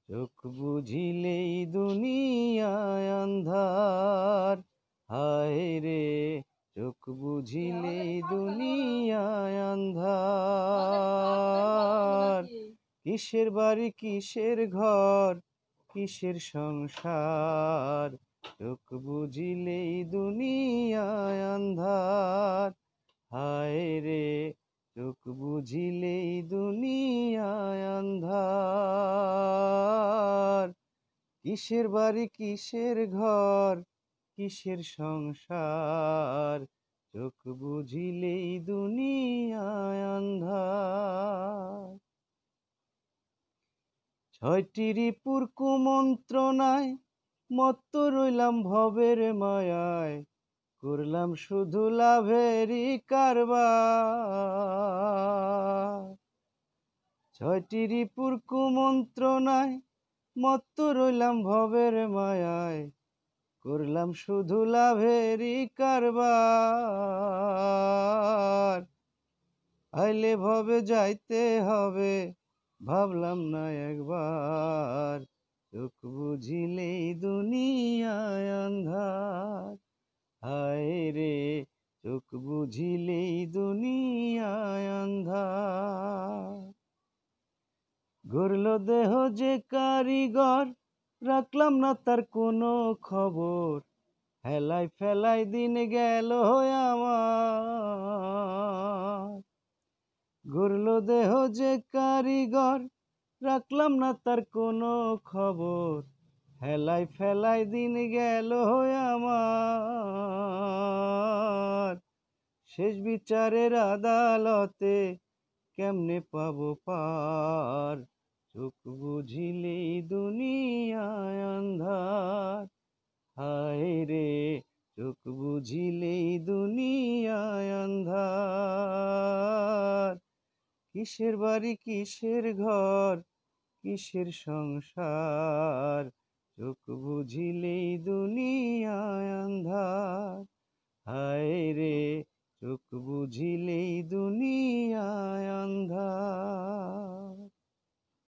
চোখ বুঝিলেই দুনিয়ায় আন্ধার। হায় রে চোখ বুঝিলেই দুনিয়ায় আন্ধার। কিসের বাড়ি কিসের ঘর কিসের সংসার, চোখ বুঝিলেই দুনিয়ায় আন্ধার। হায় রে চোখ বুঝিলেই দুনিয়ায় আন্ধার। কিসের বাড়ি কিসের ঘর কিসের সংসার, চোখ বুঝিলেই দুনিয়ায় আন্ধার। ছয়টি রিপুর কুমন্ত্রণায় মত্ত রইলাম ভবের মায়ায়, করলাম শুধু লাভেরই কারবার। ছয়টি রিপুর কুমন্ত্রণায় মত্ত রইলাম ভবের মায়ায়, করলাম শুধু লাভেরই কারবার। আইলে ভবে যাইতে হবে ভাবলাম না একবার, চোখ বুঝিলেই দুনিয়ায় আন্ধার। হায় রে চোখ বুঝিলেই দুনিয়ায় আন্ধার। গড়ল দেহ যে কারিগর, রাখলাম না তার কোনো খবর, হেলাই ফেলাই দিন গেল আমার। গড়ল দেহ যে কারিগর, রাখলাম না তার কোনো খবর, হেলাই ফেলাই দিন গেল আমার। শেষ বিচারের আদালতে কেমনে পাবো পার, চোখ বুঝিলেই দুনিয়ায় আন্ধার। হায় রে চোখ বুঝিলেই দুনিয়ায় আন্ধার। কিসের বাড়ি কিসের ঘর কিসের সংসার, চোখ বুঝিলেই দুনিয়ায় আন্ধার।